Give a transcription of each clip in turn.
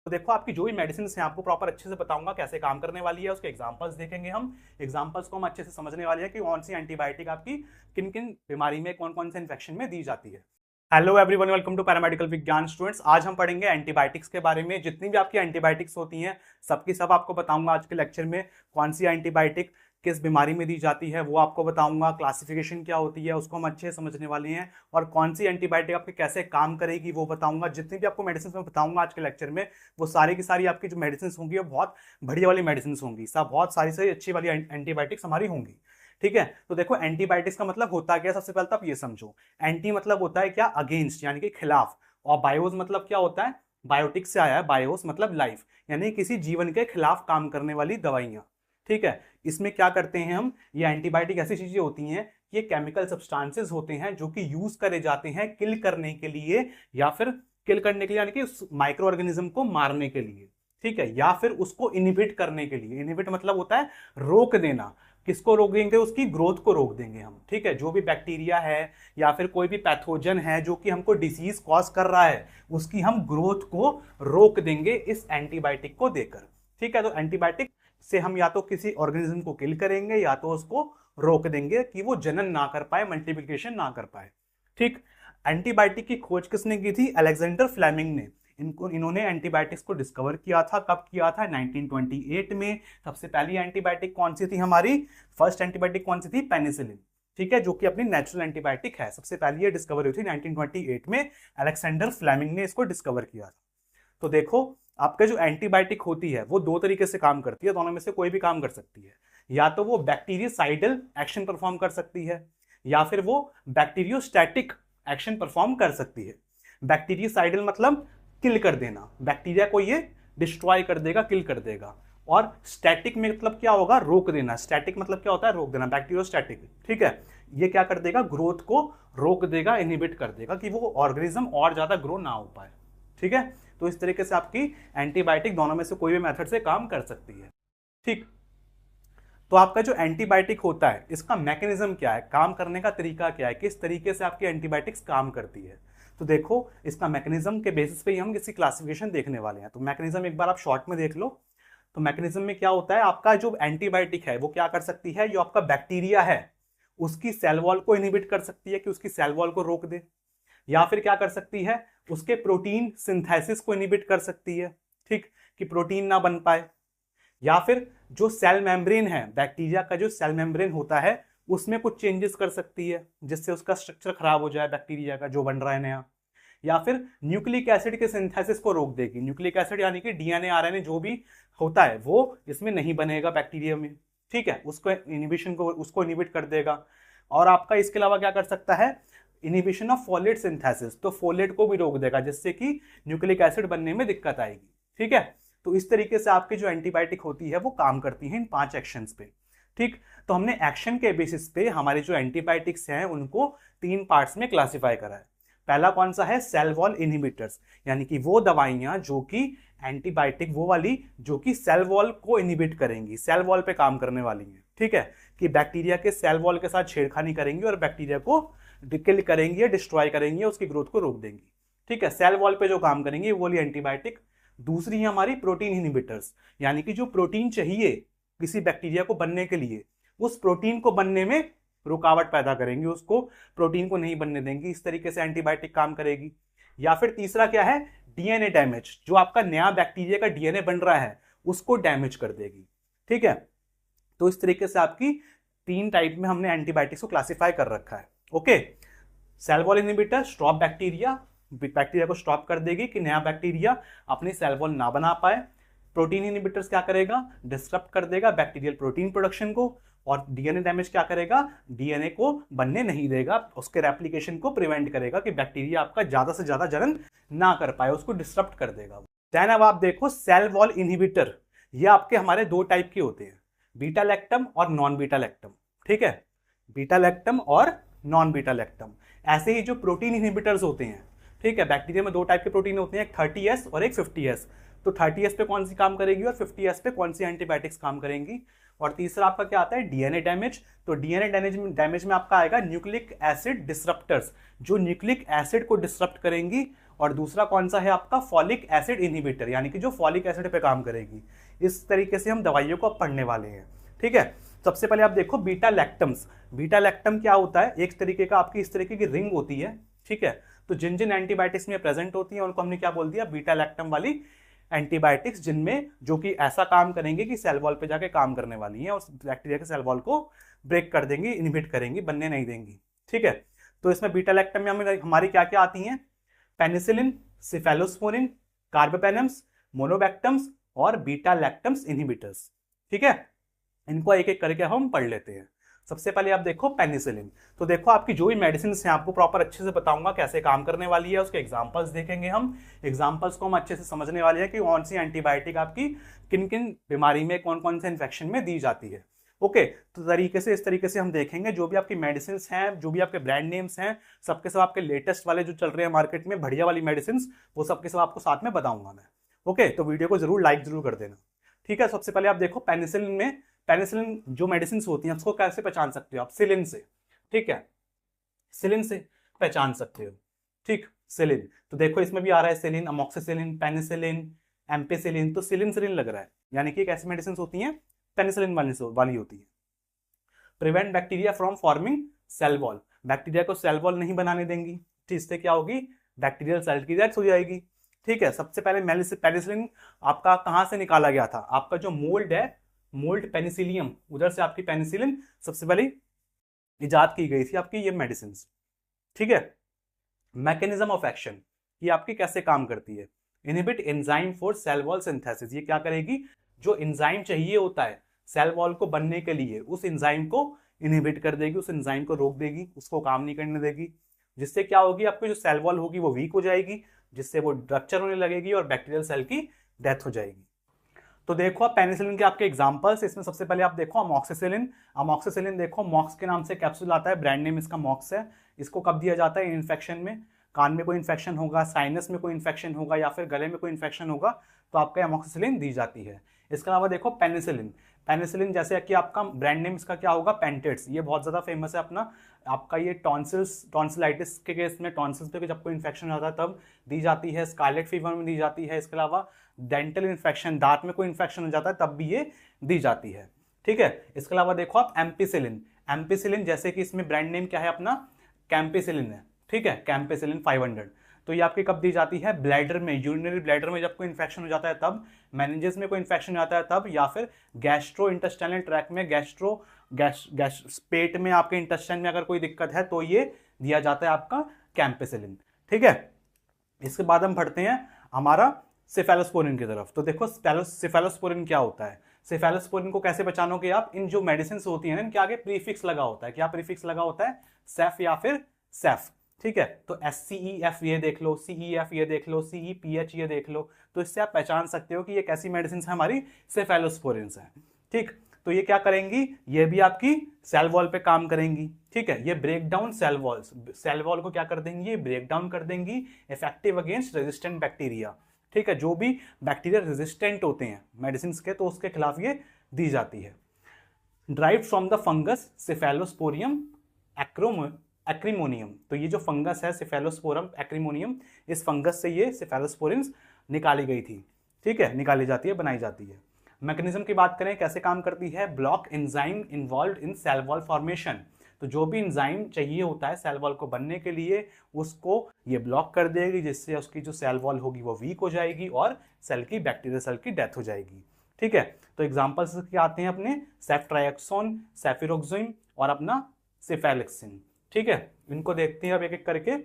तो देखो आपकी जो भी मेडिसिन है आपको प्रॉपर अच्छे से बताऊंगा कैसे काम करने वाली है, उसके एग्जांपल्स देखेंगे हम। एग्जांपल्स को हम अच्छे से समझने वाले हैं कि कौन सी एंटीबायोटिक आपकी किन किन बीमारी में कौन कौन से इन्फेक्शन में दी जाती है। Hello everyone, welcome to paramedical Vigyan students. आज हम पढ़ेंगे एंटीबायोटिक्स के बारे में। जितनी भी आपकी एंटीबायोटिक्स होती हैं सबकी सब आपको बताऊंगा आज के लेक्चर में। कौन सी एंटीबायोटिक किस बीमारी में दी जाती है वो आपको बताऊंगा, क्लासिफिकेशन क्या होती है उसको हम अच्छे से समझने वाले हैं, और कौन सी एंटीबायोटिक आपके कैसे काम करेगी वो बताऊंगा। जितनी भी आपको मेडिसिन मैं बताऊंगा आज के लेक्चर में वो सारी की सारी आपकी जो मेडिसिन होंगी वो बहुत बढ़िया वाली मेडिसिन होंगी, सब बहुत सारी से अच्छी वाली एंटीबायोटिक्स हमारी होंगी। ठीक है, तो देखो एंटीबायोटिक्स का मतलब होता क्या है, सबसे पहले तो आप ये समझो। एंटी मतलब होता है क्या, अगेंस्ट यानी कि खिलाफ, और बायोस मतलब क्या होता है, बायोटिक से आया है, बायोस मतलब लाइफ, यानी किसी जीवन के खिलाफ काम करने वाली दवाइयां। ठीक है, इसमें क्या करते हैं हम, ये एंटीबायोटिक ऐसी चीजें होती हैं, ये केमिकल सब्सटेंसेस होते हैं जो कि यूज करे जाते हैं किल करने के लिए, या फिर किल करने के लिए यानी कि उस माइक्रो ऑर्गेनिज्म को मारने के लिए। ठीक है, या फिर उसको इनहिबिट करने के लिए। इनहिबिट मतलब होता है रोक देना। किसको रोक देंगे, उसकी ग्रोथ को रोक देंगे हम। ठीक है, जो भी बैक्टीरिया है या फिर कोई भी पैथोजन है जो कि हमको डिसीज कॉज कर रहा है उसकी हम ग्रोथ को रोक देंगे इस एंटीबायोटिक को देकर। ठीक है, तो एंटीबायोटिक से हम या तो किसी ऑर्गेनिज्म को किल करेंगे या तो उसको रोक देंगे कि वो जनन ना कर पाए, मल्टीप्लिकेशन ना कर पाए। ठीक, एंटीबायोटिक की खोज किसने की थी, अलेक्जेंडर फ्लेमिंग ने। इन्होंने एंटीबायोटिक्स को डिस्कवर किया था। कब किया था, 1928 में। सबसे पहली एंटीबायोटिक कौन सी थी हमारी, फर्स्ट एंटीबायोटिक कौन सी थी, पेनिसिलिन। ठीक है, जो कि अपनी नेचुरल एंटीबायोटिक है। सबसे पहली ये डिस्कवर हुई थी 1928 में, अलेक्जेंडर फ्लेमिंग ने इसको डिस्कवर किया था। तो देखो आपका जो एंटीबायोटिक होती है वो दो तरीके से काम करती है, दोनों में से कोई भी काम कर सकती है। या तो वो बैक्टीरियोसाइडल एक्शन परफॉर्म कर सकती है या फिर वो बैक्टीरियोस्टैटिक एक्शन परफॉर्म कर सकती है। बैक्टीरियोसाइडल मतलब किल कर देना, बैक्टीरिया को ये डिस्ट्रॉय कर देगा, किल कर देगा। और स्टैटिक में मतलब क्या होगा, रोक देना। स्टैटिक मतलब क्या होता है, रोक देना, बैक्टीरियोस्टैटिक। ठीक है, ये क्या कर देगा, ग्रोथ को रोक देगा, इनहिबिट कर देगा कि वो ऑर्गेनिज्म और ज्यादा ग्रो ना हो पाए। ठीक है, तो इस तरीके से आपकी एंटीबायोटिक दोनों में से कोई भी मेथड से काम कर सकती है। ठीक, तो आपका जो एंटीबायोटिक होता है इसका मैकेनिज्म क्या है, काम करने का तरीका क्या है, किस तरीके से आपकी एंटीबायोटिक्स काम करती है। तो देखो इसका मैकेनिज्म के बेसिस पे ही हम किसी क्लासिफिकेशन देखने वाले हैं। तो मैकेनिज्म एक बार आप शॉर्ट में देख लो। तो मैकेनिज्म में क्या होता है, आपका जो एंटीबायोटिक है वो क्या कर सकती है, जो आपका बैक्टीरिया है उसकी सेल वॉल को इनहिबिट कर सकती है कि उसकी सेल वॉल को रोक दे, या फिर क्या कर सकती है, उसके प्रोटीन सिंथेसिस को इनहिबिट कर सकती है। ठीक, कि प्रोटीन ना बन पाए। या फिर जो सेल मेम्ब्रेन है, बैक्टीरिया का जो सेल मेम्ब्रेन होता है उसमें कुछ चेंजेस कर सकती है जिससे उसका स्ट्रक्चर खराब हो जाए बैक्टीरिया का जो बन रहा है नया। या फिर न्यूक्लिक एसिड के सिंथेसिस को रोक देगी। न्यूक्लिक एसिड यानी कि डीएनए आरएनए जो भी होता है वो इसमें नहीं बनेगा बैक्टीरिया में। ठीक है, उसको इनहिबिशन को उसको इनहिबिट कर देगा। और आपका इसके अलावा क्या कर सकता है, इनहिबिशन ऑफ फोलेट सिंथेसिस, तो फोलेट को भी रोक देगा जिससे कि न्यूक्लिक एसिड बनने में दिक्कत आएगी। ठीक है, तो इस तरीके से आपकी जो एंटीबायोटिक होती है वो काम करती है इन 5 एक्शंस पे। ठीक, तो हमने एक्शन के बेसिस पे हमारे जो एंटीबायोटिक्स हैं उनको 3 पार्ट्स में क्लासिफाई करा है। पहला कौन सा है, सेल वॉल इनहिबिटर्स, यानी कि वो दवाइयां जो कि एंटीबायोटिक वो वाली जो कि सेल वॉल को इनहिबिट करेंगी, सेल वॉल पे काम करने वाली हैं। ठीक है, कि बैक्टीरिया के सेल वॉल के साथ छेड़खानी करेंगी और बैक्टीरिया को किल करेंगी या डिस्ट्रॉय करेंगी या उसकी ग्रोथ को रोक देंगी। ठीक है, सेल वॉल पे जो काम करेंगी वो वाली एंटीबायोटिक। दूसरी है हमारी प्रोटीन इनहिबिटर्स, यानी कि जो प्रोटीन चाहिए किसी बैक्टीरिया को बनने के लिए उस प्रोटीन को बनने में रुकावट पैदा करेंगी, उसको प्रोटीन को नहीं बनने देंगी। इस तरीके से एंटीबायोटिक काम करेगी। या फिर तीसरा क्या है, डीएनए डैमेज, जो आपका नया बैक्टीरिया का डीएनए बन रहा है उसको डैमेज कर देगी। ठीक है, तो इस तरीके से आपकी 3 टाइप में हमने एंटीबायोटिक्स को क्लासिफाई कर रखा है। Okay, cell wall inhibitor stop bacteria, bacteria को स्टॉप कर देगी कि नया बैक्टीरिया अपनी सेल वॉल ना बना पाए। प्रोटीन इनहिबिटर्स क्या करेगा, डिस्टर्ब कर देगा बैक्टीरियल प्रोटीन प्रोडक्शन को। और डीएनए डैमेज क्या करेगा, डीएनए को बनने नहीं देगा, उसके रेप्लिकेशन को प्रिवेंट करेगा कि बैक्टीरिया आपका ज्यादा से ज्यादा जनन ना कर पाए, उसको डिस्टर्ब कर देगा। देन अब आप देखो सेल वॉल इनहिबिटर, ये आपके हमारे 2 टाइप के होते हैं, बीटा लैक्टम और नॉन बीटा लैक्टम। ठीक है, बीटा लैक्टम और नॉन बीटा लैक्टम। ऐसे ही जो प्रोटीन इनहिबिटर्स होते हैं, ठीक है, बैक्टीरिया में 2 टाइप के प्रोटीन होते हैं, एक 30S और एक 50S। तो 30S पे कौन सी काम करेगी और 50S पे कौन सी एंटीबायोटिक्स काम करेंगी। और तीसरा आपका क्या आता है, डीएनए डैमेज। तो डीएनए डैमेज में आपका आएगा न्यूक्लिक एसिड डिसरप्टर्स, जो न्यूक्लिक एसिड को डिसरप्ट करेंगी और दूसरा कौन सा है आपका फॉलिक एसिड इनहिबिटर, यानी कि जो फॉलिक एसिड पे काम करेगी। इस तरीके से हम दवाइयों को अब पढ़ने वाले हैं, ठीक है। सबसे पहले आप देखो बीटा लैक्टम्स। बीटा लैक्टम क्या होता है, एक तरीके का आपकी इस तरीके की रिंग होती है, ठीक है। तो जिन जिन एंटीबायोटिक्स में प्रेजेंट होती है उनको हमने क्या बोल दिया, बीटा लैक्टम वाली एंटीबायोटिक्स, जिनमें जो कि ऐसा काम करेंगे कि सेल वॉल पे जाके काम करने वाली हैं और बैक्टीरिया के सेल वॉल को ब्रेक कर देंगी, इनहिबिट करेंगी, बनने नहीं देंगी, ठीक है। तो इसमें बीटा लैक्टम में हमारी क्या क्या आती हैं, पेनिसिलिन, सिफेलोस्पोरिन, कार्बापेनम्स, मोनोबैक्टम्स और बीटा लैक्टम्स इनहिबिटर्स, ठीक है। इनको एक एक करके हम पढ़ लेते हैं। सबसे पहले आप देखो पेनिसिलिन। तो देखो आपकी जो भी मेडिसिन हैं आपको प्रॉपर अच्छे से बताऊंगा कैसे काम करने वाली है, उसके एग्जांपल्स देखेंगे हम। एग्जांपल्स को हम अच्छे से समझने वाले हैं कि कौन सी एंटीबायोटिक आपकी किन किन बीमारी में, कौन कौन से इन्फेक्शन में दी जाती है। ओके, तो तरीके से इस तरीके से हम देखेंगे जो भी आपकी मेडिसिन हैं, जो भी आपके ब्रांड नेम्स हैं, सबके सब आपके लेटेस्ट वाले जो चल रहे हैं मार्केट में बढ़िया वाली मेडिसिन, वो सबके सब आपको साथ में बताऊंगा मैं। ओके, तो वीडियो को जरूर लाइक जरूर कर देना, ठीक है। सबसे पहले आप देखो पेनिसिलिन में, पेनिसिलिन जो मेडिसिन होती हैं उसको कैसे पहचान सकते हो आप, सिलिन से, ठीक है। सिलिन से पहचान सकते हो, ठीक। सिलिन, तो देखो इसमें भी आ रहा है सिलिन, अमोक्सिसिलिन, पेनिसिलिन, एम्पिसिलिन। तो सिलिन सिलिन लग रहा है, यानी कि एक ऐसी मेडिसिन होती है पेनिसिलिन वाली होती है। Prevent bacteria from forming cell wall, bacteria को सेल वॉल नहीं बनाने देंगी, ठीक। इससे क्या होगी, बैक्टीरियल सेल की डेथ हो जाएगी, ठीक है। सबसे पहले पेनिसिलिन आपका कहां से निकाला गया था, आपका जो मोल्ड है, मोल्ड पेनिसिलियम, उधर से आपकी पेनिसिलिन सबसे पहले इजाद की गई थी आपकी ये मेडिसिन, ठीक है। मैकेनिज्म ऑफ एक्शन, ये आपकी कैसे काम करती है, inhibit enzyme for cell wall synthesis. ये क्या करेगी, जो एंजाइम चाहिए होता है सेल वॉल को बनने के लिए, उस एंजाइम को इनहिबिट कर देगी, उस एंजाइम को रोक देगी, उसको काम नहीं करने देगी, जिससे क्या होगी, आपकी जो सेल वॉल होगी वो वीक हो जाएगी, जिससे वो रप्चर होने लगेगी और बैक्टीरियल सेल की डेथ हो जाएगी। तो देखो आप पेनिसिलिन के आपके एग्जांपल्स, इसमें सबसे पहले आप देखो अमोक्सिसिलिन। अमोक्सिसिलिन देखो मॉक्स के नाम से कैप्सूल आता है, ब्रांड नेम इसका मॉक्स है। इसको कब दिया जाता है, इन्फेक्शन में, कान में कोई इन्फेक्शन होगा, साइनस में कोई इन्फेक्शन होगा या फिर गले में कोई इन्फेक्शन होगा तो आपका अमोक्सिसिलिन दी जाती है। इसके अलावा देखो पेनिसिलिन। पेनिसिलिन जैसे कि आपका ब्रांड नेम इसका क्या होगा, पेंटेट्स। ये बहुत ज़्यादा फेमस है अपना, आपका ये टॉन्सिलाइटिस के केस में, टॉन्सिल्स पे जब कोई इन्फेक्शन होता है तब दी जाती है, स्कारलेट फीवर में दी जाती है। इसके अलावा डेंटल इन्फेक्शन, दांत में कोई इन्फेक्शन हो जाता है तब भी ये दी जाती है, ठीक है। इसके अलावा देखो आप एम्पिसिलिन। एम्पिसिलिन जैसे कि इसमें ब्रांड नेम क्या है अपना, कैंपिसिलिन है, ठीक है, कैंपिसिलिन 500। तो ये आपकी कब दी जाती है, ब्लैडर में, यूरिनरी ब्लैडर में जब कोई इन्फेक्शन हो जाता है तब, मेनिंजेस में कोई इन्फेक्शन हो जाता है तब, या फिर गैस्ट्रो इंटेस्टाइनल ट्रैक्ट में, पेट में आपके इंटेस्टाइन में अगर कोई दिक्कत है तो ये दिया जाता है आपका कैंपिसिलिन, ठीक है। इसके बाद हम बढ़ते हैं हमारा सेफेलोस्पोरिन की तरफ। तो देखो सेफेलोस्पोरिन क्या होता है, सेफेलोस्पोरिन को कैसे पहचानोगे आप, इन जो मेडिसिन होती है इनके आगे प्रीफिक्स लगा होता है। क्या प्रीफिक्स लगा होता है, सेफ या फिर सेफ, ठीक है। तो SCEF ये देख लो, CEF ये देख लो, CEPH ये देख लो। तो इससे आप पहचान सकते हो कि ये कैसी मेडिसिन है, हमारी सेफेलोस्पोरिन है, ठीक। तो ये क्या करेंगी, ये भी आपकी सेल वॉल पे काम करेंगी, ठीक है। ये break down cell walls, cell wall को क्या कर देंगी, ये ब्रेक डाउन कर देंगी, इफेक्टिव अगेंस्ट रेजिस्टेंट बैक्टीरिया, ठीक है। जो भी बैक्टीरिया रेजिस्टेंट होते हैं मेडिसिन के तो उसके खिलाफ ये दी जाती है। Derived from the fungus Cephalosporium acremonium. तो ये जो फंगस है सेफेलोस्पोरम एक्रीमोनियम, इस फंगस से ये सेफेलोस्पोरिन्स निकाली गई थी, ठीक है, निकाली जाती है, बनाई जाती है। मैकेनिज्म की बात करें कैसे काम करती है, block enzyme involve in cell wall formation. तो जो भी एंजाइम चाहिए होता है सेल वॉल को बनने के लिए उसको ये ब्लॉक कर देगी, जिससे उसकी जो सेल वॉल होगी वो वीक हो जाएगी और सेल की, बैक्टीरियल सेल की डेथ हो जाएगी, ठीक है। तो एग्जांपल्स क्या आते हैं अपने, सेफ्ट्राइक्सोन, सेफिरोक्सिम और अपना सेफेलिक्सिन, ठीक है। इनको देखते हैं अब एक एक करके।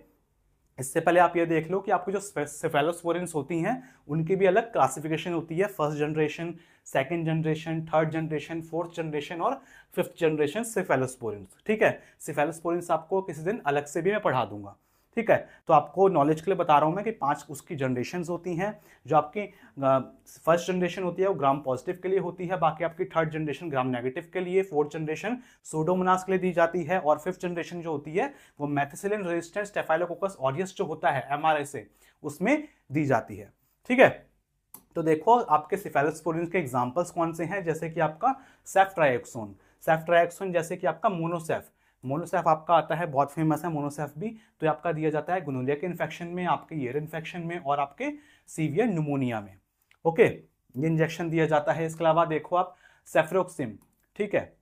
इससे पहले आप ये देख लो कि आपको जो सेफेलोस्पोरिन्स होती हैं उनकी भी अलग क्लासिफिकेशन होती है, first generation, second generation, third generation, fourth generation और फिफ्थ जनरेशन सेफेलोस्पोरिन्स, ठीक है। सेफेलोस्पोरिन्स आपको किसी दिन अलग से भी मैं पढ़ा दूंगा, ठीक है। तो आपको नॉलेज के लिए बता रहा हूं मैं कि 5 उसकी जनरेशन्स होती हैं। जो आपकी फर्स्ट जनरेशन होती है वो ग्राम पॉजिटिव के लिए होती है, बाकी आपकी थर्ड जनरेशन ग्राम नेगेटिव के लिए, फोर्थ जनरेशन सूडोमोनास के लिए दी जाती है और फिफ्थ जनरेशन जो होती है वो मेथिसिलिन रेजिस्टेंट स्टेफाइलोकोकस ऑरियस जो होता है MRSA उसमें दी जाती है, ठीक है। तो देखो आपके सेफेलोस्पोरिन्स के एग्जांपल्स कौन से हैं, जैसे कि आपका सेफ्ट्राइक्सोन, सेफ्ट्राइक्सोन जैसे कि आपका मोनोसेफ। मोनोसेफ आपका आता है, बहुत फेमस है मोनोसेफ भी। तो ये आपका दिया जाता है गोनोरिया के इन्फेक्शन में, आपके ईयर इन्फेक्शन में और आपके सीवियर न्यूमोनिया में। ओके, ये इंजेक्शन दिया जाता है। इसके अलावा देखो आप सेफ्रोक्सिम, ठीक है,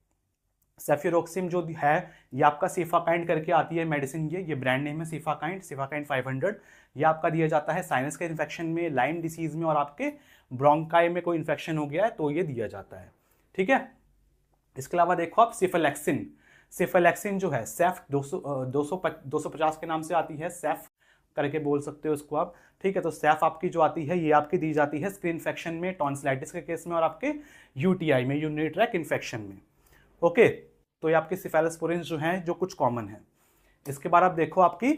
सेफ्रोक्सिम जो है ये आपका सिफाकाइंड करके आती है मेडिसिन, ये ब्रांड नेम है सिफाकाइंड, सिफाकाइंड 500। ये आपका दिया जाता है साइनस के इन्फेक्शन में, लाइम डिसीज में और आपके ब्रोंकाई में कोई इन्फेक्शन हो गया है तो ये दिया जाता है, ठीक है। इसके अलावा देखो आप सिफेलेक्सिन, सिफेलेक्सिन जो है सेफ 250 के नाम से आती है, सेफ करके बोल सकते हो उसको आप, ठीक है। तो सेफ आपकी जो आती है ये आपकी दी जाती है स्किन इन्फेक्शन में, टॉन्सिलाइटिस के केस में और आपके यूटीआई में, यूरिनरी ट्रैक्ट इन्फेक्शन में। ओके, तो ये आपके सिफेलोस्पोरिन्स जो हैं जो कुछ कॉमन है। इसके बाद आप देखो आपकी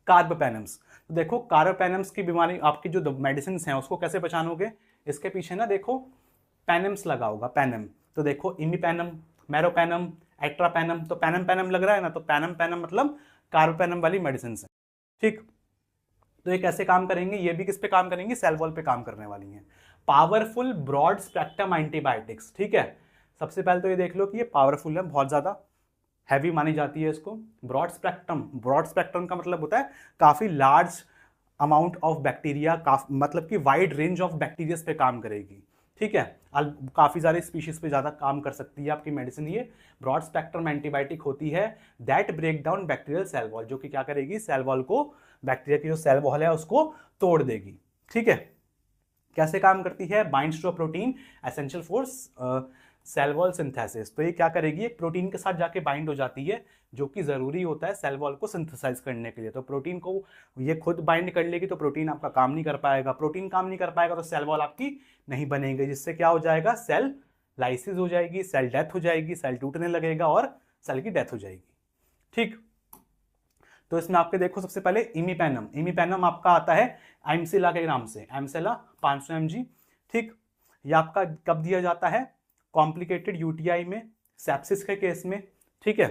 कार्बापेनम्स। तो देखो कार्बापेनम्स की बीमारी, आपकी जो मेडिसिन हैं उसको कैसे पहचानोगे, इसके पीछे ना देखो पेनम्स लगा होगा, पेनम। तो देखो इमीपेनम, मेरोपेनम, एट्रापेनम। तो पेनम पेनम लग रहा है ना, तो पेनम पेनम मतलब कार्बापेनम वाली मेडिसिन है, ठीक। तो ये कैसे काम करेंगे, ये भी किस पे काम करेंगे, सेल वॉल पे काम करने वाली हैं। पावरफुल ब्रॉड स्पेक्ट्रम एंटीबायोटिक्स, ठीक है। सबसे पहले तो ये देख लो कि ये पावरफुल है, बहुत ज्यादा हैवी मानी जाती है इसको। ब्रॉड स्पेक्ट्रम, ब्रॉड स्पेक्ट्रम का मतलब होता है काफी लार्ज अमाउंट ऑफ बैक्टीरिया, मतलब कि वाइड रेंज ऑफ बैक्टीरिया पे काम करेगी, ठीक है। काफी सारे स्पीशीज पे ज्यादा काम कर सकती है आपकी मेडिसिन। ये ब्रॉड स्पेक्ट्रम एंटीबायोटिक होती है that break down bacterial cell wall, जो कि क्या करेगी, सेल वॉल को, बैक्टीरिया की जो सेल वॉल है उसको तोड़ देगी, ठीक है। कैसे काम करती है, binds to a protein essential for cell wall synthesis. तो ये क्या करेगी, एक प्रोटीन के साथ जाके बाइंड हो जाती है जो कि जरूरी होता है सेल वॉल को सिंथेसाइज करने के लिए। तो प्रोटीन को ये खुद बाइंड कर लेगी तो प्रोटीन आपका काम नहीं कर पाएगा, प्रोटीन काम नहीं कर पाएगा तो सेल वॉल आपकी नहीं बनेगी, जिससे क्या हो जाएगा, सेल लाइसिस हो जाएगी, सेल डेथ हो जाएगी, सेल टूटने लगेगा और सेल की डेथ हो जाएगी, ठीक। तो इसमें आपके देखो सबसे पहले इमीपेनम, इमीपेनम आपका आता है एमसिला के नाम से, एमसिला 500 mg, ठीक। ये आपका कब दिया जाता है, कॉम्प्लिकेटेड यूटीआई में, सेप्सिस के केस में, ठीक है,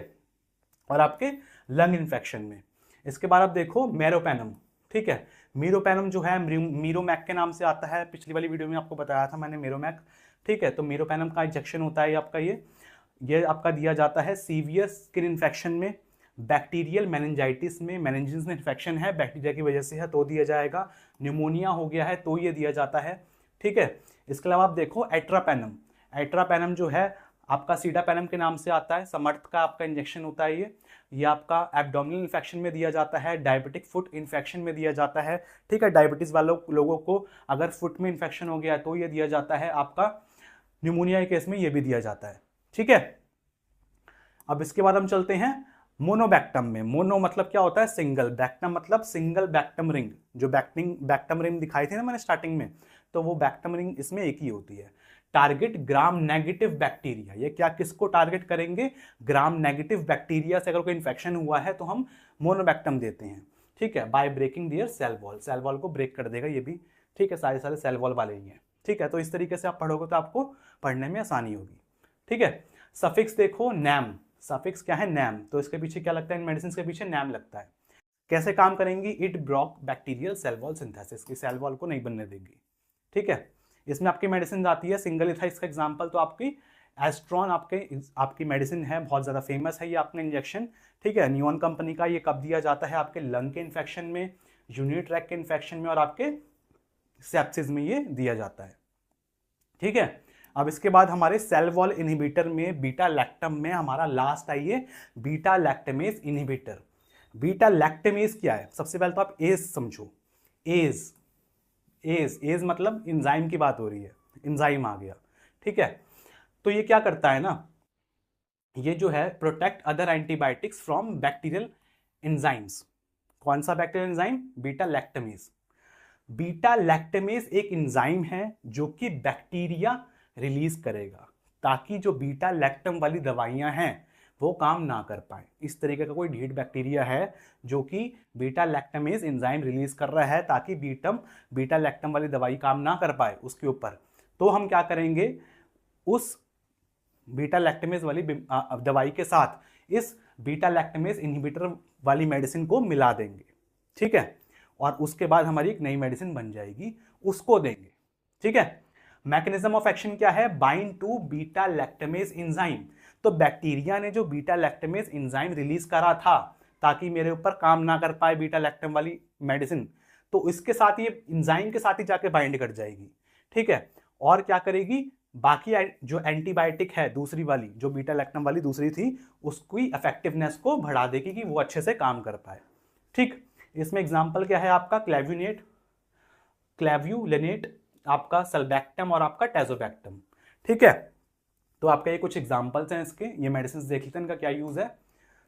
और आपके लंग इन्फेक्शन में। इसके बाद आप देखो मेरोपेनम, ठीक है। मीरोपेनम जो है मीरोमैक के नाम से आता है, पिछली वाली वीडियो में आपको बताया था मैंने मेरोमैक, ठीक है। तो मीरोपेनम का इंजेक्शन होता है आपका, ये आपका दिया जाता है सीवियर स्किन इन्फेक्शन में, बैक्टीरियल मेनिंजाइटिस में, मेनिंजेस में इन्फेक्शन है बैक्टीरिया की वजह से है तो दिया जाएगा, न्यूमोनिया हो गया है तो ये दिया जाता है, ठीक है। इसके अलावा आप देखो एट्रापेनम, एट्रापेनम जो है आपका सीडापेनम के नाम से आता है, समर्थ का आपका इंजेक्शन होता है ये आपका एब्डोमिनल इन्फेक्शन में दिया जाता है, डायबिटिक फुट इन्फेक्शन में दिया जाता है, ठीक है। डायबिटीज वालों लोगों को अगर फुट में इन्फेक्शन हो गया तो ये दिया जाता है, आपका न्यूमोनिया के केस में ये भी दिया जाता है, ठीक है। अब इसके बाद हम चलते हैं मोनोबैक्टम में। मोनो मतलब क्या होता है, सिंगल, बैक्टम मतलब सिंगल बैक्टम रिंग, जो बैक्टम रिंग दिखाई थी ना मैंने स्टार्टिंग में, तो वो बैक्टम रिंग इसमें एक ही होती है। टारगेट ग्राम नेगेटिव बैक्टीरिया, ये क्या किसको टारगेट करेंगे, ग्राम नेगेटिव बैक्टीरिया से अगर कोई इन्फेक्शन हुआ है तो हम मोनोबैक्टम देते हैं, ठीक है। By breaking their cell wall, cell wall को ब्रेक कर देगा ये भी, ठीक है, सारे सारे सेल वॉल वाले ही हैं, ठीक है। तो इस तरीके से आप पढ़ोगे तो आपको पढ़ने में आसानी होगी, ठीक है। सफिक्स देखो नैम, सफिक्स क्या है, नैम, तो इसके पीछे क्या लगता है, इन मेडिसिन के पीछे नैम लगता है। कैसे काम करेंगी, it block bacterial cell wall synthesis, की सेल वॉल को नहीं बनने देगी, ठीक है। इसमें आपकी मेडिसिन आती है सिंगल इथाइस का एग्जांपल, तो आपकी एस्ट्रॉन आपकी मेडिसिन है, बहुत ज़्यादा फेमस है ये आपका इंजेक्शन, ठीक है। नियॉन कंपनी का। ये कब दिया जाता है, आपके लंग के इन्फेक्शन में, यूरिनरी ट्रैक्ट के इन्फेक्शन में और आपके सेप्सिस में ये दिया जाता है, ठीक है। अब इसके बाद हमारे सेल वॉल इनहिबिटर में बीटा लैक्टम में हमारा लास्ट आइए beta lactamase inhibitor. Beta lactamase क्या है, सबसे पहले तो आप एज समझो, एज एज एज मतलब इंजाइम की बात हो रही है, इंजाइम आ गया, ठीक है। तो ये क्या करता है ना, ये जो है protect other antibiotics from bacterial enzymes. कौन सा bacterial enzyme, beta lactamase. Beta lactamase एक एंजाइम है जो कि बैक्टीरिया रिलीज करेगा ताकि जो बीटा लैक्टम वाली दवाइयां हैं वो काम ना कर पाए। इस तरीके का कोई ढीठ बैक्टीरिया है जो कि बीटा लैक्टमेज एंजाइम रिलीज कर रहा है ताकि बीटा लैक्टम वाली दवाई काम ना कर पाए उसके ऊपर, तो हम क्या करेंगे, उस बीटा लैक्टमेज वाली दवाई के साथ इस बीटा लैक्टमेज इनहिबिटर वाली मेडिसिन को मिला देंगे, ठीक है। और उसके बाद हमारी एक नई मेडिसिन बन जाएगी, उसको देंगे, ठीक है। मैकेनिज्म ऑफ एक्शन क्या है, bind to beta lactamase enzyme. तो बैक्टीरिया ने जो बीटा लैक्टमेज एंजाइम रिलीज करा था ताकि मेरे ऊपर काम ना कर पाए बीटा लैक्टम वाली मेडिसिन, तो इसके साथ ये एंजाइम के साथ ही जाके बाइंड कर जाएगी, ठीक है। और क्या करेगी, बाकी जो एंटीबायोटिक है दूसरी वाली, जो बीटा लैक्टम वाली दूसरी थी, उसकी इफेक्टिवनेस को बढ़ा देगी कि वो अच्छे से काम कर पाए, ठीक। इसमें एग्जांपल क्या है आपका, क्लेव्युलिनेट, आपका सल्बैक्टम और आपका टेजोबैक्टम, ठीक है। तो आपका ये कुछ एग्जांपल्स हैं इसके, ये मेडिसिन देख लेते हैं इनका क्या यूज है।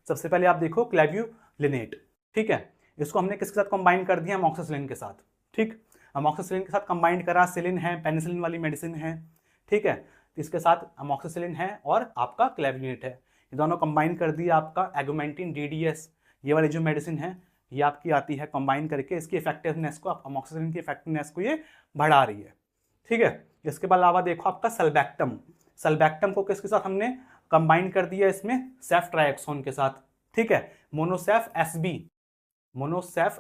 सबसे पहले आप देखो क्लेव्युलिनेट, ठीक है, इसको हमने किसके साथ कंबाइन कर दिया, अमोक्सिसिलिन के साथ, ठीक। अमोक्सिसिलिन के साथ कंबाइन करा, सिलिन है, पेनिसिलिन वाली मेडिसिन है, ठीक है। तो इसके साथ अमोक्सिसिलिन है और आपका क्लेव्युलिनेट है, ये दोनों कंबाइन कर दिया। आपका एगुमेंटिन डीडीएस, ये वाली जो मेडिसिन है ये आपकी आती है कंबाइन करके, इसकी इफेक्टिवनेस को, अमोक्सिसिलिन की इफेक्टिवनेस को ये बढ़ा रही है, ठीक है। इसके अलावा देखो आपका सल्बैक्टम, सल्बैक्टम को किसके साथ हमने कंबाइन कर दिया, इसमें सेफ्ट्राइक्सोन के साथ, ठीक है। मोनोसेफ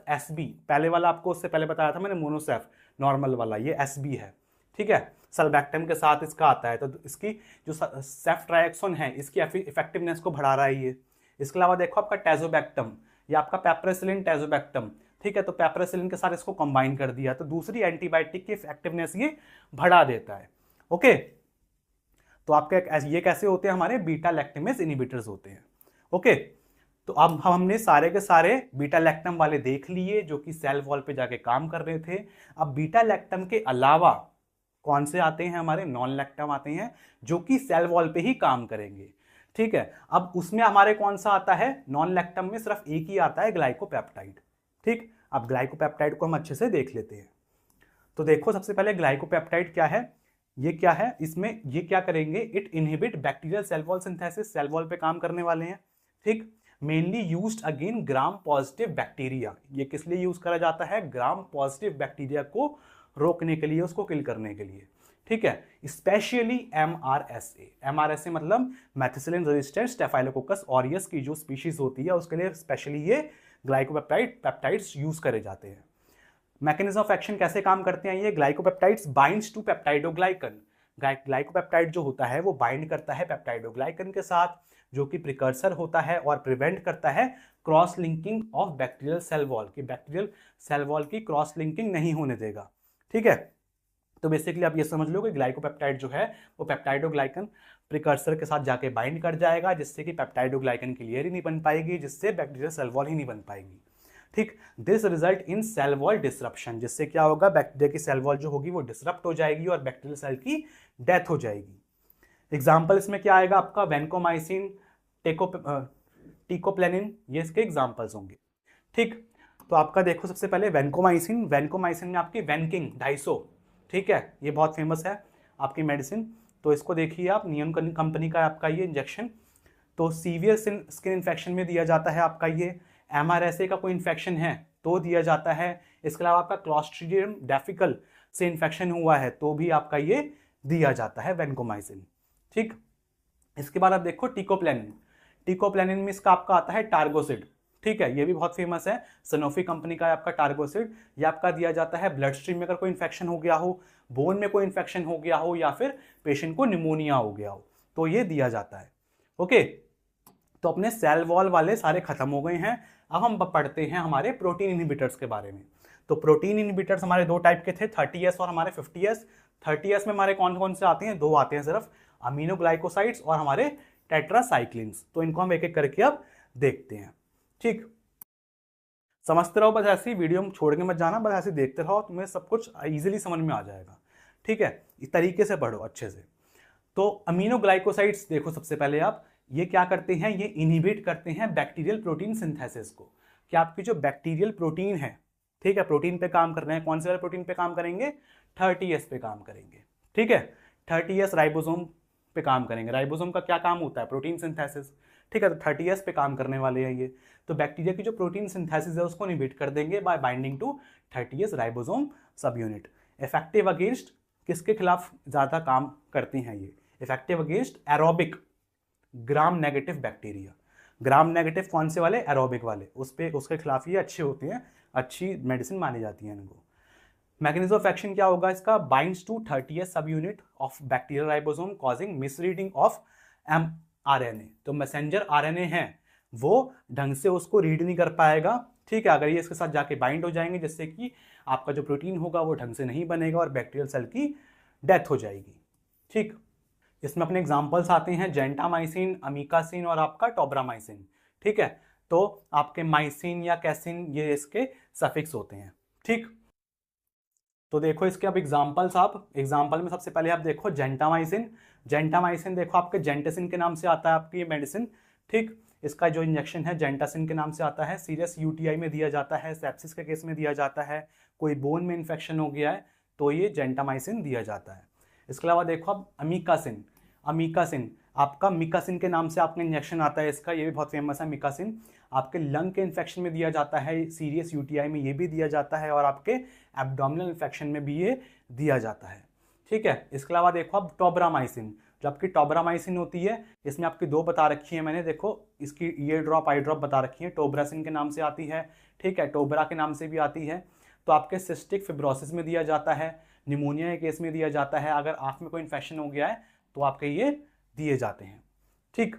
एसबी, पहले वाला आपको उससे पहले बताया था मैंने, मोनोसेफ नॉर्मल वाला, ये एसबी है, ठीक है। सल्बैक्टम के साथ इसका आता है, तो इसकी जो सेफ्ट्राइक्सोन है इसकी इफेक्टिवनेस को बढ़ा रहा है ये। इसके अलावा देखो आपका टेजोबैक्टम, ये आपका पेप्रेसिलिन टेजोबैक्टम, ठीक है। तो पेप्रेसिलिन के साथ इसको कंबाइन कर दिया, तो दूसरी एंटीबायोटिक की इफेक्टिवनेस ये बढ़ा देता है, ओके। तो आपके ये कैसे होते हैं, हमारे बीटा लैक्टमेज इनहिबिटर्स होते हैं, ओके। तो अब हमने सारे के सारे बीटा लैक्टम वाले देख लिए जो कि सेल वॉल पे जाके काम कर रहे थे। अब बीटा लैक्टम के अलावा कौन से आते हैं, हमारे नॉन लैक्टम आते हैं जो कि सेल वॉल पे ही काम करेंगे, ठीक है। अब उसमें हमारे कौन सा आता है, नॉन लैक्टम में सिर्फ एक ही आता है, ग्लाइकोपेप्टाइड, ठीक। अब ग्लाइकोपेप्टाइड को हम अच्छे से देख लेते हैं। तो देखो सबसे पहले ग्लाइकोपेप्टाइड क्या है, ये क्या है, इसमें ये क्या करेंगे, it inhibit bacterial cell wall synthesis, cell wall पे काम करने वाले हैं, ठीक। Mainly used against gram positive bacteria, ये किस लिए यूज करा जाता है, ग्राम पॉजिटिव बैक्टीरिया को रोकने के लिए, उसको किल करने के लिए, ठीक है। स्पेशली MRSA मतलब मैथिसिलिन रेजिस्टेंट स्टेफाइलोकोकस ऑरियस की जो स्पीशीज होती है उसके लिए स्पेशली ये ग्लाइकोपेप्टाइड्स यूज करे जाते हैं। मैकेनिज्म ऑफ एक्शन कैसे काम करते हैं ये, glycopeptides binds to peptidoglycan, glycopeptide जो होता है वो बाइंड करता है पेप्टाइडोग्लाइकन के साथ जो कि प्रिकर्सर होता है और प्रिवेंट करता है cross linking of bacterial cell wall, की बैक्टीरियल सेल वॉल की क्रॉस लिंकिंग नहीं होने देगा, ठीक है। तो बेसिकली आप ये समझ लो कि ग्लाइकोपेप्टाइड जो है वो पेप्टाइडोग्लाइकन प्रिकर्सर के साथ जाके बाइंड कर जाएगा, जिससे कि पेप्टाइडोग्लाइकन की लेयर ही नहीं बन पाएगी, जिससे बैक्टीरियल सेल वॉल ही नहीं बन पाएगी, ठीक। This result in cell wall disruption, जिससे क्या होगा, बैक्टीरिया की सेल वॉल जो होगी वो डिसरप्ट हो जाएगी और बैक्टीरियल सेल की डेथ हो जाएगी। एग्जाम्पल इसमें क्या आएगा आपका, वैनकोमाइसिन, टिकोप्लेनिन, ये इसके एग्जाम्पल्स होंगे, ठीक। तो आपका देखो सबसे पहले वैनकोमाइसिन में आपकी वैनकिंग 250, ठीक है, ये बहुत फेमस है आपकी मेडिसिन। तो इसको देखिए आप, नियम कंपनी का आपका ये इंजेक्शन, तो सीवियर स्किन इन्फेक्शन में दिया जाता है आपका ये, MRSA का कोई इन्फेक्शन है तो दिया जाता है। इसके अलावा आपका क्लॉस्ट्रीडियम डेफिकल से इन्फेक्शन हुआ है तो भी आपका ये दिया जाता है वैनकोमाइसिन, ठीक। इसके बाद आप देखो टिकोप्लेनिन में इसका आपका आता है टार्गोसिड, ठीक है, ये भी बहुत फेमस है, सनोफी कंपनी का है आपका टार्गोसिड। ये आपका दिया जाता है ब्लड स्ट्रीम में अगर कोई इन्फेक्शन हो गया हो, बोन में कोई इन्फेक्शन हो गया हो, या फिर पेशेंट को निमोनिया हो गया हो तो ये दिया जाता है, ओके। तो अपने सेल वॉल वाले सारे खत्म हो गए हैं। अब हम पढ़ते हैं हमारे प्रोटीन इनहिबिटर्स के बारे में। तो प्रोटीन इनहिबिटर्स हमारे दो टाइप के थे, 30S और हमारे 50S। 30S में हमारे कौन कौन से आते हैं, दो आते हैं सिर्फ, अमीनोग्लाइकोसाइड्स और हमारे टेट्रासाइक्लिन्स। तो इनको हम एक एक करके अब देखते हैं, ठीक। समझते रहो बस, ऐसी वीडियो में छोड़ के मत जाना, बस ऐसे देखते रहो, तुम्हें सब कुछ इजीली समझ में आ जाएगा, ठीक है। इस तरीके से पढ़ो अच्छे से। तो अमीनोग्लाइकोसाइड्स देखो सबसे पहले आप, ये क्या करते हैं, ये इनहिबिट करते हैं बैक्टीरियल प्रोटीन सिंथेसिस को, कि आपकी जो बैक्टीरियल प्रोटीन है, ठीक है, प्रोटीन पे काम कर रहे हैं, कौन से वाले प्रोटीन पे काम करेंगे, 30S पे काम करेंगे, ठीक है। 30S राइबोसोम पे काम करेंगे। राइबोसोम का क्या काम होता है, प्रोटीन सिंथेसिस, ठीक है। तो 30S पे काम करने वाले हैं ये। तो बैक्टीरिया की जो प्रोटीन सिंथेसिस है उसको इनहिबिट कर देंगे by binding to 30S ribosome subunit. Effective against किसके खिलाफ ज्यादा काम करती हैं ये, effective against aerobic gram negative bacteria. Gram negative कौन से वाले, एरोबिक वाले, उसके खिलाफ ये अच्छे होते हैं, अच्छी मेडिसिन मानी जाती है इनको। मैकेनिज्म ऑफ एक्शन क्या होगा इसका, binds to 30S subunit of bacterial ribosome causing misreading of RNA, तो मैसेंजर आरएनए है वो ढंग से उसको रीड नहीं कर पाएगा, ठीक है। अगर ये इसके साथ जाके बाइंड हो जाएंगे जिससे कि आपका जो प्रोटीन होगा वो ढंग से नहीं बनेगा और बैक्टीरियल सेल की डेथ हो जाएगी, ठीक। इसमें अपने एग्जांपल्स आते हैं जेंटामाइसिन, अमीकासिन और आपका टोब्रामाइसिन, ठीक है। तो आपके माइसिन या कैसिन ये इसके सफिक्स होते हैं, ठीक। तो देखो इसके अब एग्जांपल्स, आप एग्जांपल में सबसे पहले आप देखो जेंटामाइसिन। जेंटामाइसिन देखो आपके जेंटासिन के नाम से आता है आपकी ये मेडिसिन, ठीक। इसका जो इंजेक्शन है जेंटासिन के नाम से आता है, सीरियस यूटीआई में दिया जाता है, सेप्सिस के केस में दिया जाता है, कोई बोन में इन्फेक्शन हो गया है तो ये जेंटामाइसिन दिया जाता है। इसके अलावा देखो अब अमीकासिन। अमीकासिन आपका मिकासिन के नाम से आपका इंजेक्शन आता है इसका, ये भी बहुत फेमस है मिकासिन। आपके लंग के इन्फेक्शन में दिया जाता है, सीरियस यूटीआई में ये भी दिया जाता है और आपके एब्डोमिनल इन्फेक्शन में भी ये दिया जाता है, ठीक है। इसके अलावा देखो अब टोब्रामाइसिन। जो आपकी टोब्रामाइसिन होती है इसमें आपकी दो बता रखी है मैंने, देखो इसकी ये ड्रॉप आई ड्रॉप बता रखी है, टोब्रासिन के नाम से आती है, ठीक है, टोब्रा के नाम से भी आती है। तो आपके सिस्टिक फिब्रोसिस में दिया जाता है, निमोनिया के केस में दिया जाता है, अगर आंख में कोई इन्फेक्शन हो गया है तो आपके ये दिए जाते हैं, ठीक।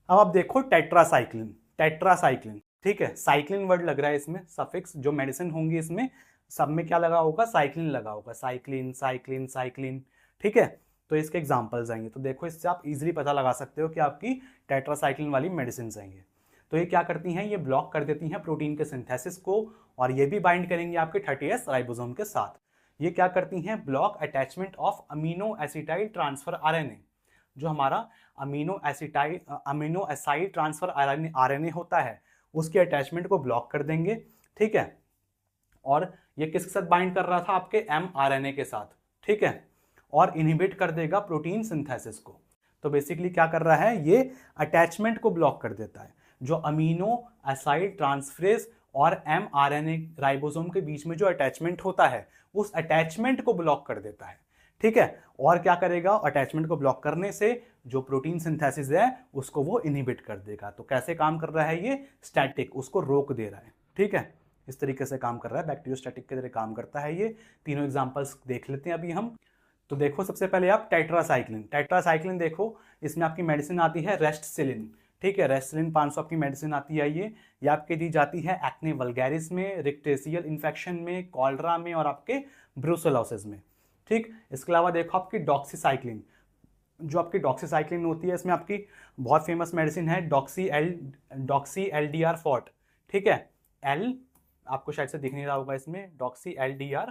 अब आप देखो टेट्रासाइक्लिन। टेट्रासाइक्लिन, ठीक है, साइक्लिन वर्ड लग रहा है इसमें, सफिक्स जो मेडिसिन होंगी इसमें सब में क्या लगा होगा, साइक्लिन लगा होगा, साइक्लिन साइक्लिन साइक्लिन, ठीक है। तो इसके एग्जांपल्स आएंगे, तो देखो इससे आप इजीली पता लगा सकते हो कि आपकी टेट्रासाइक्लिन वाली मेडिसिन आएंगे। तो ये क्या करती हैं, ये ब्लॉक कर देती हैं प्रोटीन के सिंथेसिस को और ये भी बाइंड करेंगे आपके 30S राइबोसोम के साथ। ये क्या करती हैं, block attachment of amino acetyl transfer RNA. जो हमारा अमीनो एसाइड ट्रांसफर आरएनए होता है उसके अटैचमेंट को ब्लॉक कर देंगे, ठीक है। और ये किसके साथ बाइंड कर रहा था, आपके mRNA के साथ, ठीक है, और इनहिबिट कर देगा प्रोटीन सिंथेसिस को। तो बेसिकली क्या कर रहा है, ये अटैचमेंट को ब्लॉक कर देता है। जो अमीनो एसाइड ट्रांसफरेज और mRNA राइबोसोम के बीच में जो अटैचमेंट होता है उस अटैचमेंट को ब्लॉक कर देता है, ठीक है। और क्या करेगा, अटैचमेंट को ब्लॉक करने से जो प्रोटीन सिंथेसिस है उसको वो इनहिबिट कर देगा। तो कैसे काम कर रहा है, ये स्टैटिक, उसको रोक दे रहा है, ठीक है। इस तरीके से काम कर रहा है, बैक्टीरियोस्टैटिक की तरह काम करता है ये। तीनों एग्जांपल्स देख लेते हैं अभी हम। तो देखो सबसे पहले आप टेट्रासाइक्लिन। टेट्रासाइक्लिन देखो इसमें आपकी मेडिसिन आती है रेस्टसिलिन, ठीक है, रेस्टसिलिन 500 आपकी मेडिसिन आती है। ये आपके दी जाती है एक्ने वल्गैरिस में, रिक्टेशियल इन्फेक्शन में, कॉलरा में और आपके ब्रूसेलोसिस में, ठीक। इसके अलावा देखो आपकी डॉक्सीसाइक्लिन। जो आपकी डॉक्सीसाइक्लिन होती है इसमें आपकी बहुत फेमस मेडिसिन है डॉक्सी LDR फोर्ट, ठीक है, एल आपको शायद से दिख नहीं रहा होगा इसमें, डॉक्सी LDR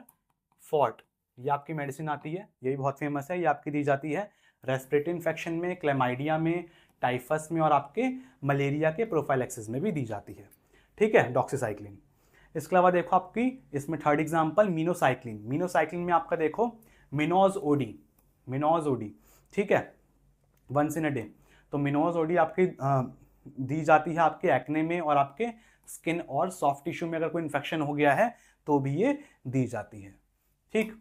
फोर्ट ये आपकी मेडिसिन आती है, ये भी बहुत फेमस है। ये आपकी दी जाती है रेस्पिरेटरी इन्फेक्शन में, क्लेमाइडिया में, टाइफस में और आपके मलेरिया के प्रोफाइलैक्सिस में भी दी जाती है, ठीक है, डॉक्सीसाइक्लिन। इसके अलावा देखो आपकी इसमें थर्ड एग्जांपल मीनोसाइक्लिन। मीनोसाइक्लिन में आपका देखो मिनोज ओडी, ठीक है, वंस इन अ डे। तो मिनोज ओडी आपकी दी जाती है आपके एक्ने में और आपके स्किन और सॉफ्ट टिश्यू में अगर कोई इन्फेक्शन हो गया है तो भी ये दी जाती है, ठीक।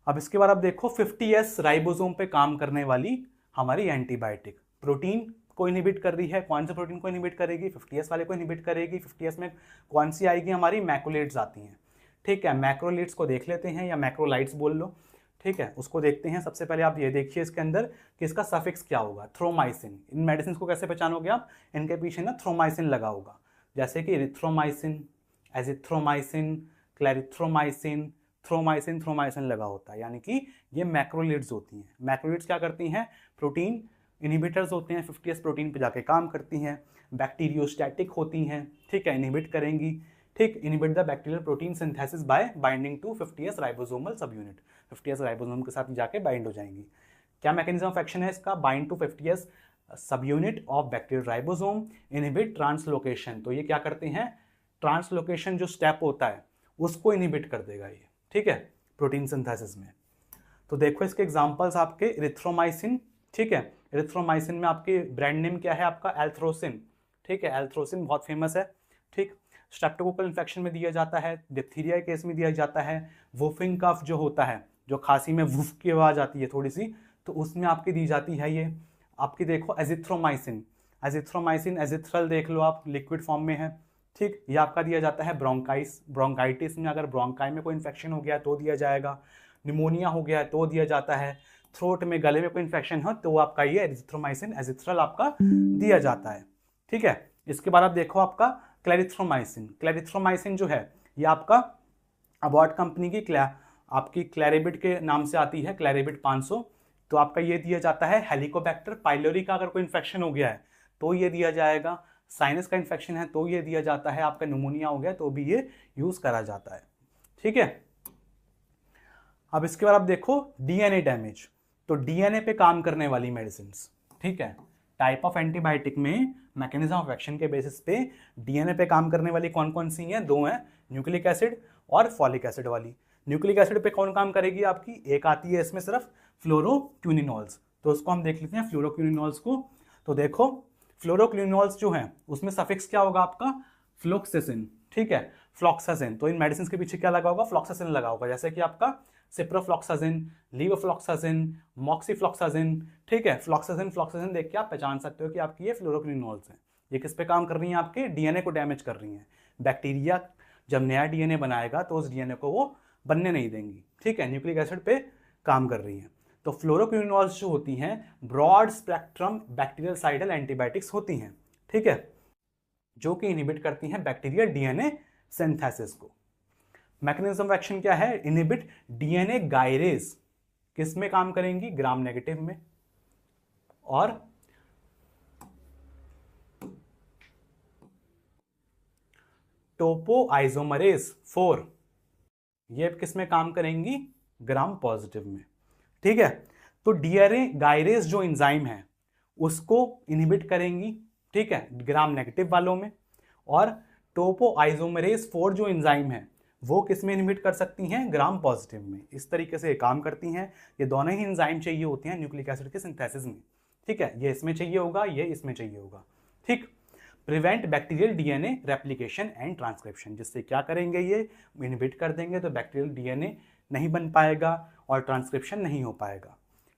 अब इसके बाद आप देखो 50S राइबोसोम पे काम करने वाली हमारी एंटीबायोटिक, प्रोटीन को इनहिबिट कर रही है। कौन से प्रोटीन को इनहिबिट करेगी, 50S वाले को इनहिबिट करेगी। 50S में कौन सी आएगी, हमारी मैक्रोलेट्स आती हैं, ठीक है। मैक्रोलेट्स को देख लेते हैं या मैक्रोलाइट्स बोल लो, ठीक है, उसको देखते हैं। सबसे पहले आप ये देखिए इसके अंदर कि इसका सफिक्स क्या होगा, थ्रोमाइसिन। इन मेडिसिन को कैसे पहचानोगे आप, इनके पीछे ना थ्रोमाइसिन लगा होगा, जैसे कि इरिथ्रोमाइसिन, एजिथ्रोमाइसिन, क्लैरिथ्रोमाइसिन, थ्रोमाइसिन लगा होता है, यानी कि ये मैक्रोलिड्स होती हैं। मैक्रोलिड्स क्या करती हैं, प्रोटीन इनहिबिटर्स होते हैं, 50S प्रोटीन पे जाके काम करती हैं, बैक्टीरियोस्टैटिक होती हैं, ठीक है, इनहिबिट करेंगी, ठीक, inhibit the bacterial protein synthesis by binding to 50S ribosomal subunit. 50S ribosome के साथ जाके बाइंड हो जाएंगी। क्या मैकेनिज्म ऑफ एक्शन है इसका, bind to 50S subunit of bacterial ribosome, inhibit translocation. तो ये क्या करते हैं, ट्रांसलोकेशन जो स्टेप होता है उसको इनहिबिट कर देगा ये, ठीक है, प्रोटीन सिंथेसिस में। तो देखो इसके एग्जांपल्स आपके इरिथ्रोमाइसिन, ठीक है, इरिथ्रोमाइसिन में आपके ब्रांड नेम क्या है, आपका एल्थ्रोसिन, ठीक है, एल्थ्रोसिन बहुत फेमस है, ठीक। स्ट्रेप्टोकोकल इन्फेक्शन में दिया जाता है, डिप्थीरिया केस में दिया जाता है, वुफिंग कफ जो होता है, जो खांसी में वुफ की आवाज आती है थोड़ी सी, तो उसमें आपकी दी जाती है ये आपकी देखो एजिथ्रोमाइसिन। एजिथ्रल देख लो आप, लिक्विड फॉर्म में है, ठीक। ये आपका दिया जाता है ब्रोंकाइटिस में, अगर ब्रोंकाई में कोई इन्फेक्शन हो गया तो दिया जाएगा, निमोनिया हो गया तो दिया जाता है, थ्रोट में, गले में कोई इन्फेक्शन हो तो वो आपका ये एजिथ्रोमाइसिन एजिथ्रल आपका दिया जाता है। ठीक है, इसके बाद आप देखो आपका क्लैरिथ्रोमाइसिन। क्लैरिथ्रोमाइसिन जो है ये आपका अबॉट कंपनी की आपकी क्लैरिबिड के नाम से आती है, क्लैरिबिड 500। तो आपका ये दिया जाता है। हेलिकोबैक्टर पाइलोरी का अगर कोई इन्फेक्शन हो गया है तो ये दिया जाएगा। साइनस का इन्फेक्शन है तो ये दिया जाता है। आपका न्यूमोनिया हो गया तो भी ये यूज करा जाता है। ठीक है, अब इसके बाद आप देखो डीएनए डैमेज। तो डीएनए पे काम करने वाली मेडिसिन। ठीक है, टाइप ऑफ एंटीबायोटिक में मैकेनिज्म ऑफ एक्शन के बेसिस पे डीएनए पे काम करने वाली कौन कौन सी हैं? दो हैं, न्यूक्लिक एसिड और फॉलिक एसिड वाली। न्यूक्लिक एसिड पे कौन काम करेगी आपकी? एक आती है इसमें सिर्फ फ्लोरोक्विनिनोल्स। तो उसको हम देख लेते हैं फ्लोरोक्विनिनोल्स को। तो देखो फ्लोरोक्विनिनोल्स जो है उसमें सफिक्स क्या होगा आपका? फ्लोक्सेसिन। ठीक है, फ्लॉक्सासिन। तो इन मेडिसिन के पीछे क्या लगा होगा? फ्लॉक्सासिन लगा होगा, जैसे कि आपका सिप्रोफ्लॉक्सासिन, लीवोफ्लॉक्सासिन, मॉक्सीफ्लॉक्सासिन। ठीक है, फ्लॉक्सासिन फ्लॉक्सासिन देख के आप पहचान सकते हो कि आपकी ये फ्लोरोक्विनिनोल्स हैं। ये किस पे काम कर रही हैं? आपके डीएनए को डैमेज कर रही हैं। बैक्टीरिया जब नया डीएनए बनाएगा तो उस डीएनए को वो बनने नहीं देंगी। ठीक है, न्यूक्लिक एसिड पे काम कर रही हैं। तो फ्लोरोक्विनिनोल्स जो होती हैं ब्रॉड स्पेक्ट्रम बैक्टीरियलसाइडल एंटीबायोटिक्स होती हैं। ठीक है, जो कि इनहिबिट करती हैं बैक्टीरियल डीएनए सिंथेसिस को। मैकेनिज्म ऑफ एक्शन क्या है? Inhibit DNA gyrase. किस में काम करेंगी? ग्राम नेगेटिव में। और टोपोआइसोमरेज 4, ये किस में काम करेंगी? ग्राम पॉजिटिव में। ठीक है, तो डीएनए गायरेज जो एंजाइम है उसको इनहिबिट करेंगी। ठीक है, ग्राम नेगेटिव वालों में। और टोपोआइसोमरेज 4 जो एंजाइम है वो किस में इनहिबिट कर सकती हैं? ग्राम पॉजिटिव में। इस तरीके से ये काम करती हैं। ये दोनों ही एंजाइम चाहिए होते हैं न्यूक्लिक एसिड के सिंथेसिस में। ठीक है, ये इसमें चाहिए होगा, ये इसमें चाहिए होगा। ठीक, prevent bacterial DNA replication and transcription, जिससे क्या करेंगे? ये इनहिबिट कर देंगे तो बैक्टीरियल डीएनए नहीं बन पाएगा और ट्रांसक्रिप्शन नहीं हो पाएगा।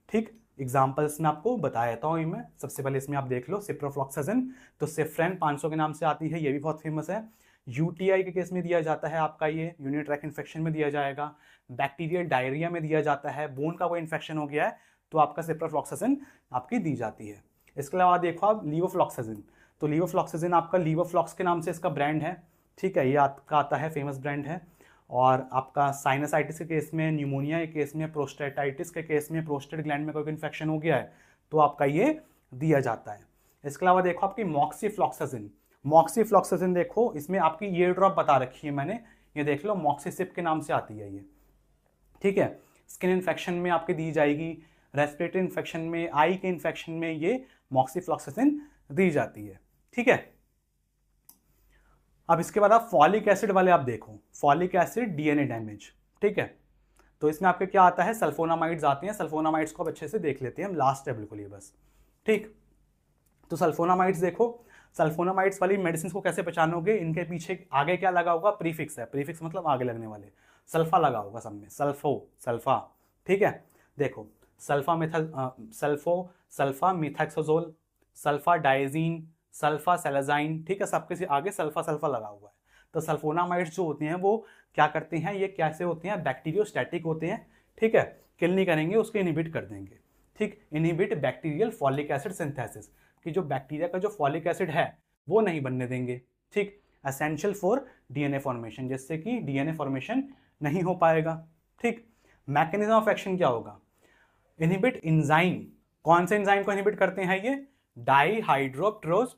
ठीक, एग्जाम्पल्स में आपको बता देता हूँ। मैं सबसे पहले इसमें आप देख लो सिप्रोफ्लॉक्सासिन। तो सिफ्रेन 500 के नाम से आती है, ये भी बहुत फेमस है। यूटीआई के केस में दिया जाता है आपका, ये यूरिनरी ट्रैक्ट इन्फेक्शन में दिया जाएगा। बैक्टीरियल डायरिया में दिया जाता है। बोन का कोई इन्फेक्शन हो गया है तो आपका सिप्रोफ्लॉक्सासिन आपकी दी जाती है। इसके अलावा देखो आप लीवोफ्लॉक्सासिन। तो लीवोफ्लॉक्सासिन आपका लीवोफ्लॉक्स के नाम से इसका ब्रांड है। ठीक है, ये आपका आता है, फेमस ब्रांड है। और आपका साइनसाइटिस के केस में, न्यूमोनिया के केस में, प्रोस्टेटाइटिस के केस में, प्रोस्टेट ग्लैंड में कोई इन्फेक्शन हो गया है तो आपका ये दिया जाता है। इसके अलावा देखो आपकी मॉक्सीफ्लॉक्सासिन। मॉक्सीफ्लॉक्सासिन देखो इसमें आपकी ये ड्रॉप बता रखी है मैंने, ये देख लो, मॉक्सीसिप के नाम से आती है ये। ठीक है, स्किन इन्फेक्शन में आपकी दी जाएगी, रेस्पिरेटरी इन्फेक्शन में, आई के इन्फेक्शन में ये मॉक्सीफ्लॉक्सासिन दी जाती है। ठीक है, अब इसके बाद आप फॉलिक एसिड वाले आप देखो, फॉलिक एसिड डीएनए डैमेज। ठीक है, तो इसमें आपके क्या आता है? सल्फोनामाइड्स आते हैं। सल्फोनामाइड्स को अब अच्छे से देख लेते हैं हम, लास्ट है बिल्कुल ये बस। ठीक, तो सल्फोनामाइड्स देखो, सल्फोनामाइड्स वाली मेडिसिन को कैसे पहचानोगे? इनके पीछे आगे क्या लगा होगा? प्रीफिक्स है। प्रीफिक्स मतलब आगे लगने वाले, सल्फा लगा होगा सब में, सल्फो, सल्फा। ठीक है, देखो सल्फा मिथैक्सोजोल, सल्फा डायजीन, सल्फा सेलाजाइन। ठीक है, सबके आगे सल्फा सल्फा लगा हुआ है। तो सल्फोनामाइड्स जो होते हैं वो क्या करते हैं? ये कैसे होते हैं? बैक्टीरियोस्टैटिक होते हैं। ठीक है, किल नहीं करेंगे, उसके इनहिबिट कर देंगे। ठीक, inhibit bacterial folic acid synthesis, कि जो बैक्टीरिया का जो फॉलिक एसिड है वो नहीं बनने देंगे। ठीक, एसेंशियल फॉर डीएनए फॉर्मेशन, जिससे कि डीएनए फॉर्मेशन नहीं हो पाएगा। ठीक, मैकेनिज्म ऑफ एक्शन क्या होगा? Inhibit enzyme. कौन से एंजाइम को इनहिबिट करते हैं? ये dihydropteroate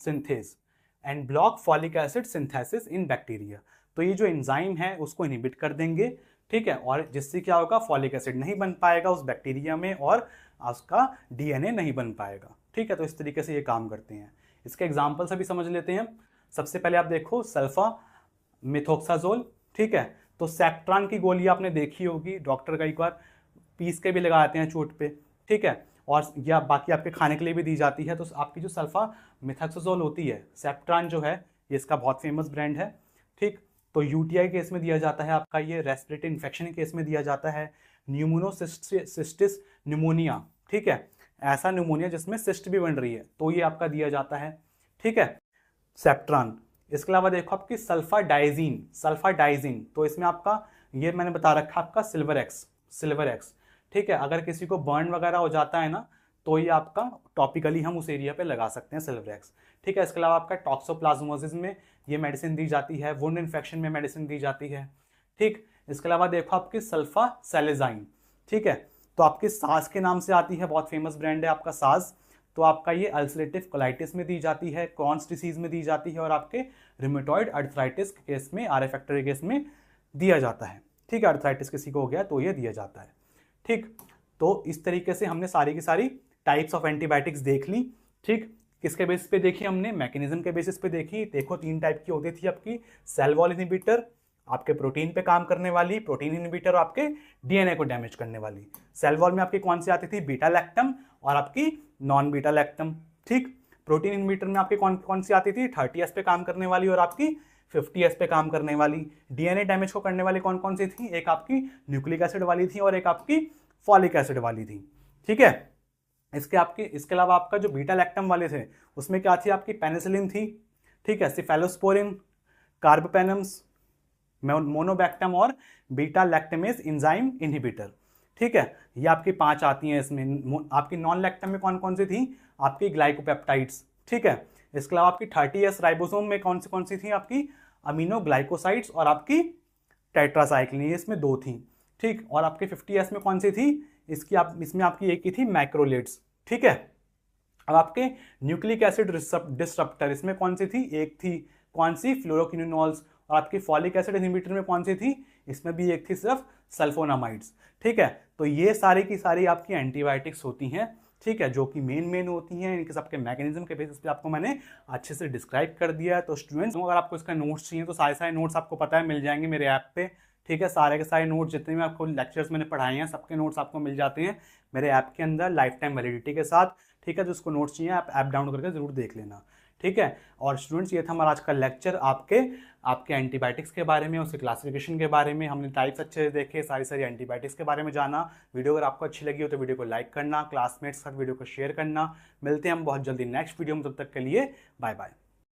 synthase and block folic acid synthesis in bacteria. तो ये जो एंजाइम है उसको इनहिबिट कर देंगे। ठीक है, और जिससे क्या होगा? फॉलिक एसिड नहीं बन पाएगा उस बैक्टीरिया में और उसका डीएनए नहीं बन पाएगा। ठीक है, तो इस तरीके से ये काम करते हैं। इसके एग्जाम्पल्स अभी समझ लेते हैं। सबसे पहले आप देखो सल्फा मिथोक्साजोल। ठीक है, तो सेप्ट्रान की गोली आपने देखी होगी, डॉक्टर कई बार पीस के भी लगाते हैं चोट पे। ठीक है, और या बाकी आपके खाने के लिए भी दी जाती है। तो आपकी जो सल्फा मिथोक्साजोल होती है, सेप्ट्रान जो है, ये इसका बहुत फेमस ब्रांड है। ठीक, तो यूटीआई केस में दिया जाता है आपका ये, रेस्पिरेटरी इन्फेक्शन केस में दिया जाता है, न्यूमोनोसिस्टिस न्यूमोनिया। ठीक है, ऐसा न्यूमोनिया जिसमें सिस्ट भी बन रही है तो ये आपका दिया जाता है। ठीक है, सेप्ट्रान। इसके अलावा देखो आपकी सल्फा डाइजीन, तो इसमें आपका ये मैंने बता रखा आपका सिल्वर एक्स। ठीक है। अगर किसी को बर्न वगैरह हो जाता है ना, तो ये आपका टॉपिकली हम उस एरिया पे लगा सकते हैं सिल्वरेक्स। ठीक है। इसके अलावा आपका टॉक्सोप्लाज्मोसिस में ये मेडिसिन दी जाती है, वुंड इन्फेक्शन में मेडिसिन दी जाती है। ठीक। इसके अलावा देखो आपकी सल्फा सेलेजाइन। ठीक है। तो आपकी सास के नाम से आती है, बहुत फेमस ब्रांड है आपका सास। तो आपका ये अल्सरेटिव कोलाइटिस में दी जाती है, क्रॉन्स डिसीज में दी जाती है, और आपके रिमेटॉइड अर्थराइटिस केस में, आर फैक्टर केस में दिया जाता है। ठीक है। अर्थराइटिस किसी को हो गया तो ये दिया जाता है। ठीक। तो इस तरीके से हमने सारी की सारी टाइप्स ऑफ एंटीबायोटिक्स देख ली। ठीक। किसके बेसिस पे देखी हमने? मैकेनिज्म के बेसिस पे देखी। देखो 3 टाइप की होती थी आपकी, सेल वॉल इनहिबिटर, आपके प्रोटीन पे काम करने वाली, प्रोटीन इनहिबिटर, और आपके डीएनए को डैमेज करने वाली। सेल वॉल में आपकी कौन सी आती थी? बीटा लैक्टम और आपकी नॉन बीटा लैक्टम। ठीक। प्रोटीन इनहिबिटर में आपकी कौन सी आती थी? 30S पे काम करने वाली और आपकी 50S पे काम करने वाली। डीएनए डैमेज को करने वाली कौन कौन सी थी? एक आपकी न्यूक्लिक एसिड वाली थी और एक आपकी फॉलिक एसिड वाली थी। ठीक है। इसके अलावा आपका जो बीटा लैक्टम वाले थे उसमें क्या थी? आपकी पेनिसिलिन थी। ठीक है। सिफेलोस्पोरिन, कार्बापेनम्स, मोनोबैक्टम और बीटा लैक्टमेज एंजाइम इनहिबिटर। ठीक है। ये आपकी 5 आती हैं इसमें। आपकी नॉन लैक्टम में कौन कौन सी थी? आपकी ग्लाइकोपेप्टाइड्स। ठीक है। इसके अलावा आपकी 30S राइबोसोम में कौन सी थी? आपकी अमीनो ग्लाइकोसाइड्स और आपकी टेट्रासाइक्लिन, ये इसमें 2 थी। ठीक। और आपके 50S में कौन सी थी? इसमें आपकी एक ही थी, मैक्रोलेट्स। ठीक है। अब आपके न्यूक्लिक एसिड डिस्रप्टर, इसमें कौन सी थी? एक थी, कौन सी? फ्लोरोक्विनोल्स। और आपकी फॉलिक एसिड इनहिबिटर में कौन सी थी? इसमें भी एक थी, सिर्फ सल्फोनामाइड्स। ठीक है। तो ये सारी की सारी आपकी एंटीबायोटिक्स होती हैं। ठीक है। जो कि मेन होती हैं, इनके सबके मैकेनिज्म के बेसिस पे आपको मैंने अच्छे से डिस्क्राइब कर दिया है। तो स्टूडेंट्स, अगर आपको इसका नोट्स चाहिए तो सारे नोट्स आपको पता है मिल जाएंगे मेरे ऐप पे। ठीक है। सारे के सारे नोट्स जितने भी आपको लेक्चर्स मैंने पढ़ाए हैं सबके नोट्स आपको मिल जाते हैं मेरे ऐप के अंदर लाइफ टाइम वैलिडिटी के साथ। ठीक है। तो इसको नोट्स चाहिए आप ऐप डाउनलोड करके जरूर देख लेना। ठीक है। और स्टूडेंट्स, ये था हमारा आज का लेक्चर आपके एंटीबायोटिक्स के बारे में, उसके क्लासिफिकेशन के बारे में। हमने टाइप्स अच्छे से देखे, सारी एंटीबायोटिक्स के बारे में जाना। वीडियो अगर आपको अच्छी लगी हो तो वीडियो को लाइक करना, क्लासमेट्स के साथ वीडियो को शेयर करना। मिलते हैं हम बहुत जल्दी नेक्स्ट वीडियो में, तब तक के लिए बाय बाय।